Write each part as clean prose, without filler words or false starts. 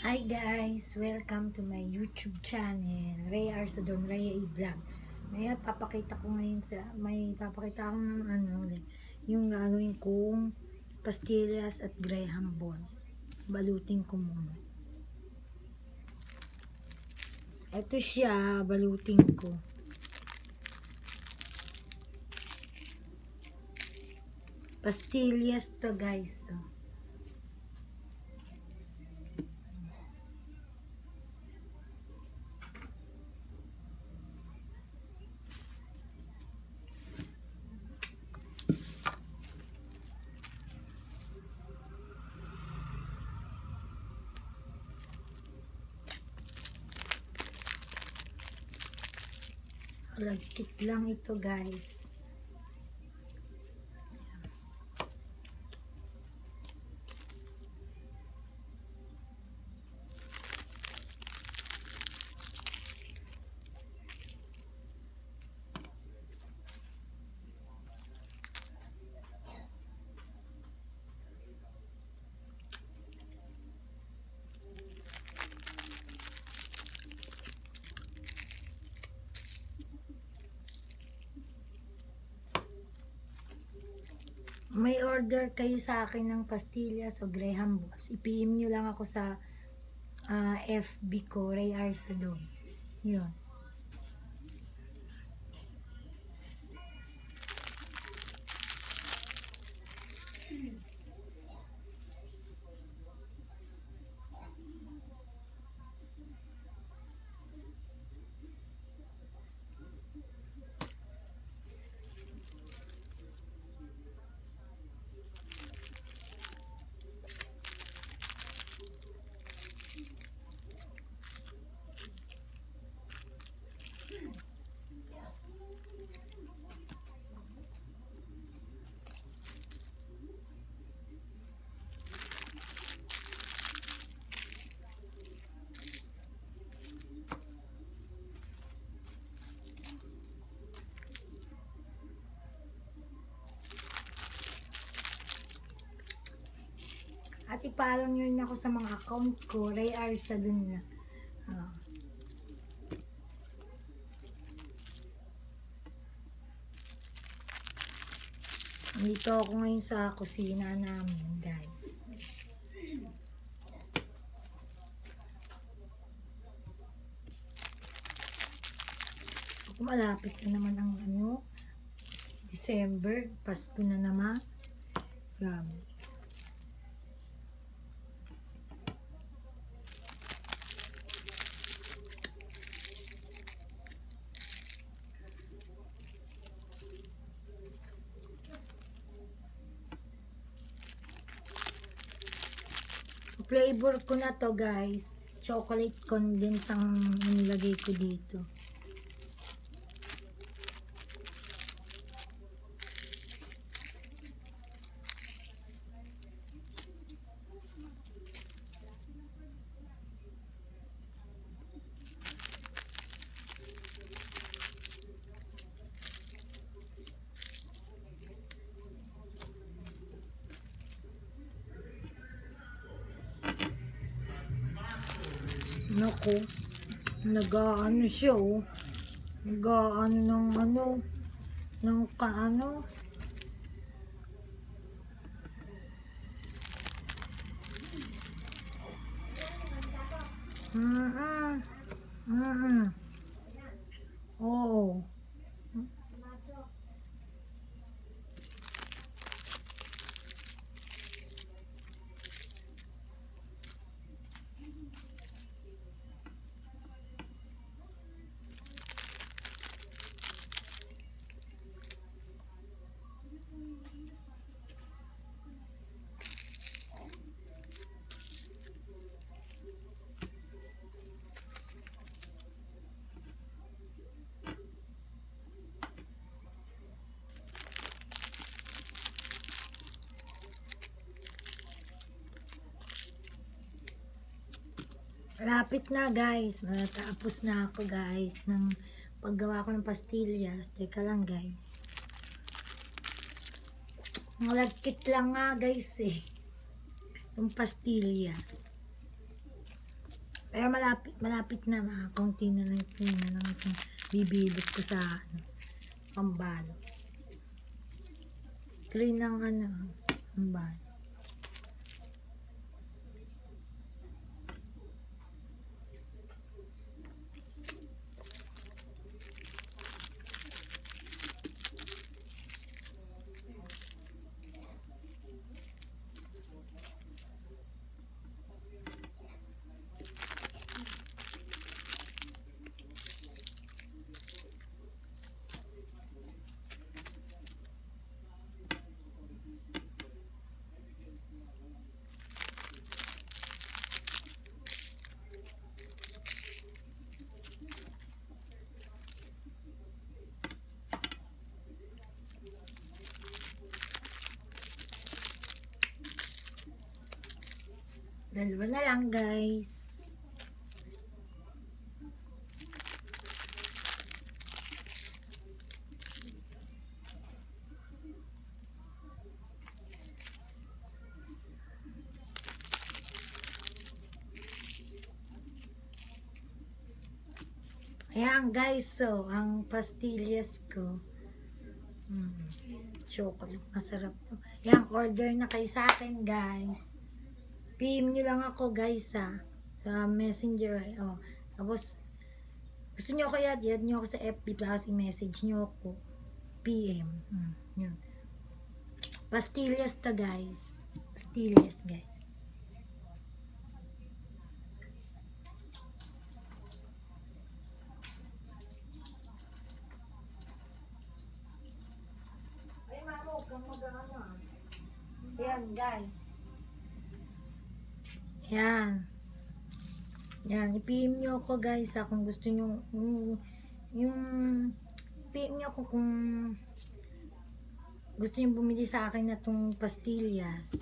Hi guys! Welcome to my YouTube channel, Ray Arsadon, Ray A Vlog. May papakita akong yung gagawin kong pastillas at graham balls. Balutin ko muna. Ito siya, balutin ko. Pastillas to guys. Oh. Lagkit lang ito guys. May order kayo sa akin ng pastillas o graham balls, i-PM nyo lang ako sa FB ko, Ray Arsadon. Yun. At i-follow nyo rin ako sa mga account ko, Ray Arsadon na. Uh, Dito ako ngayon sa kusina namin, guys. So, malapit na naman ang December. Pasko na naman. Grabe. Flavor ko na to guys. Chocolate condense ang nilagay ko dito. Naku, nag-aano siya oh. Nag-aano ng kaano. Oo. Lapit na guys. Matapos na ako guys ng paggawa ko ng pastillas. Teka lang guys. Malagkit lang nga guys eh. Yung pastillas. Pero malapit na, konti na lang itong bibilot ko sa pambalo. Green ang pambalo. Dalawa na lang, guys. Ayan, guys. So, ang pastillas ko. Chocolate. Masarap to. Ayan, order na kayo sa akin, guys. PM nyo lang ako, guys, sa messenger. Tapos, gusto nyo ako i-add nyo ako sa FB plus i-message nyo ako. PM. Yun. Pastillas to, guys. Pastillas, guys. Ay, mama, huwag kang mag-ano. Ayan, guys. Yan. Yan. I-PM nyo ako, guys, kung gusto nyo, yung PM nyo ako kung gusto nyo bumili sa akin na tong pastillas.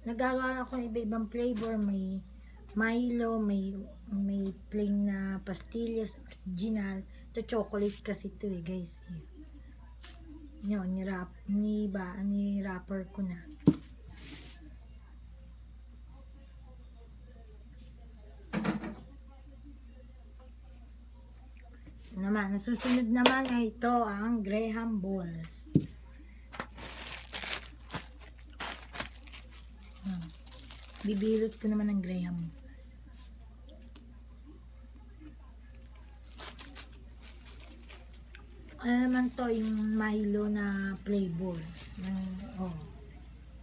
Nagagawa ako ng iba-ibang flavor. May Milo, may plain na pastillas, original. Ito chocolate kasi ito guys. Yun, ni wrapper ko na. Naman, nasusunod naman ay ito ang Graham balls. Bibilot ko naman ng Graham balls. Ano naman to, yung Milo na flavor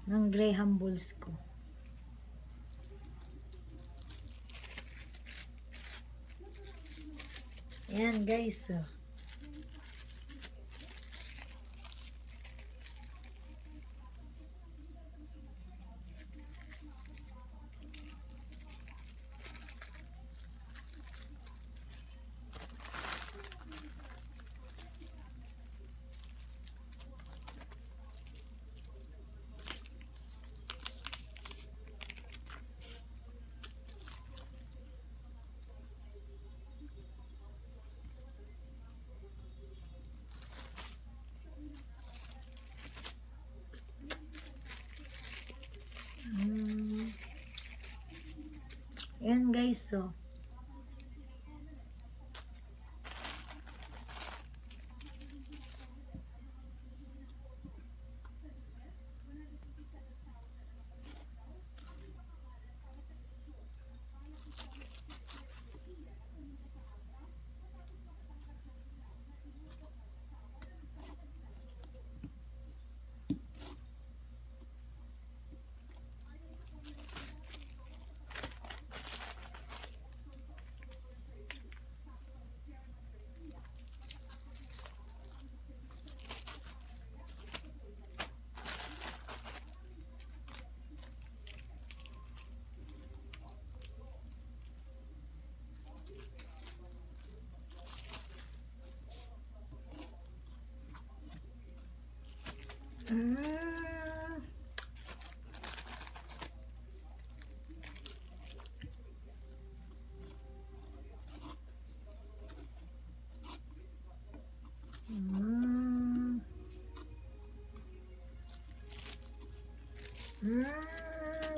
ng Graham balls ko. Ayan, guys. Ayan, guys.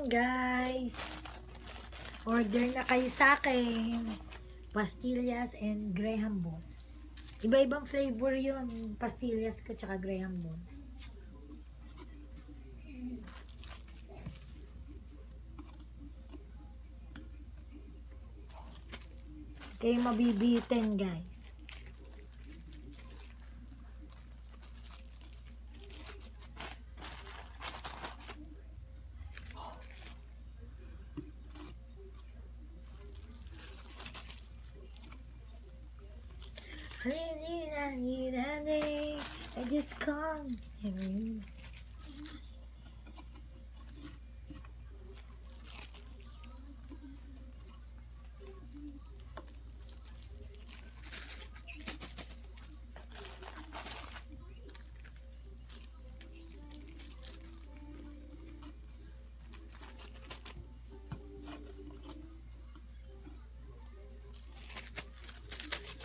Guys, Order na kayo sa akin. Pastillas and Graham balls. Iba-ibang flavor yun. Pastillas ko tsaka Graham balls. Kayo mabibitin, guys. I just come.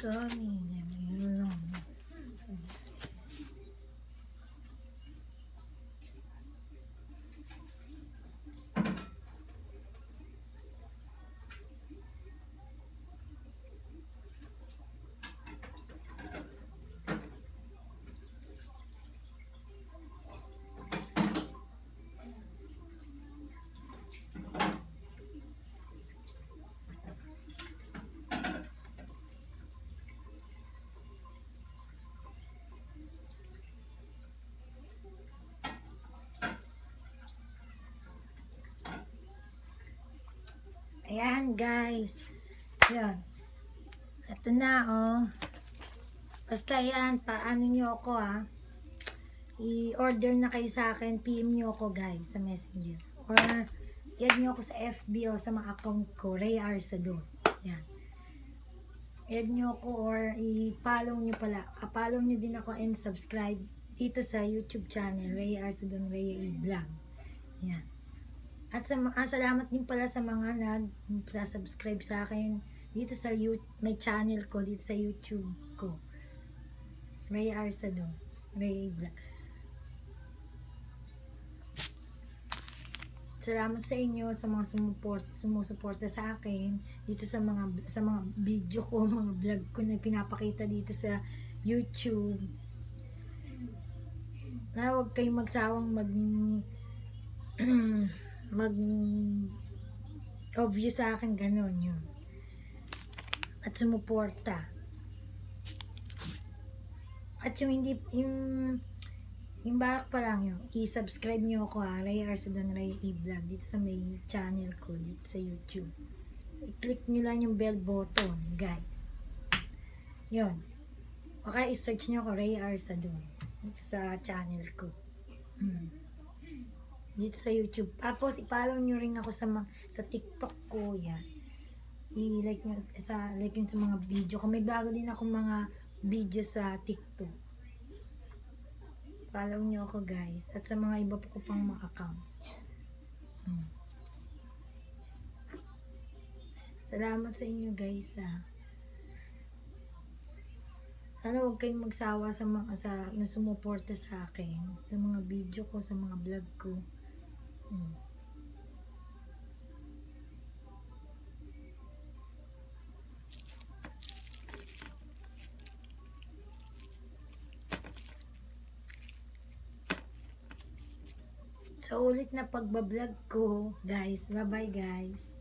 Coming along. Ayan, guys. Yan. Ito na, oh. Basta yan, paano nyo ako, I-order na kayo sa akin. PM nyo ako, guys, sa Messenger. Or, add nyo ako sa FB o sa mga account ko. Ray Arsadon. Yan. Add nyo ako or i-follow nyo pala. Follow nyo din ako and subscribe dito sa YouTube channel. Ray Arsadon, Ray Vlog. Yan. At salamat din pala sa mga nag-subscribe sa akin dito sa may channel ko, dito sa YouTube ko. Ray Arsadon, Ray Vlog. Salamat sa inyo sa mga sumusuporta sa akin dito sa mga video ko, mga vlog ko na pinapakita dito sa YouTube. Na huwag kayong magsawang obvious sa akin, ganun yun. At sumuporta. At yung hindi, yung balak pa lang yun, i-subscribe nyo ako, Ray Arsadon, Ray Vlog, dito sa may channel ko, dito sa YouTube. I-click nyo lang yung bell button, guys. Yun. Okay, i-search nyo ako, Ray Arsadon, dito sa channel ko. Dito sa YouTube. Tapos, i-follow nyo rin ako sa TikTok ko, yan. I-like nyo sa mga video ko. May bago din ako mga video sa TikTok. Follow nyo ako, guys. At sa mga iba po ko pang mga account. Salamat sa inyo, guys, Sana huwag kayong magsawa sa na sumuporta sa akin. Sa mga video ko, sa mga vlog ko. Sa ulit na pagbablog ko, guys. Bye-bye, guys.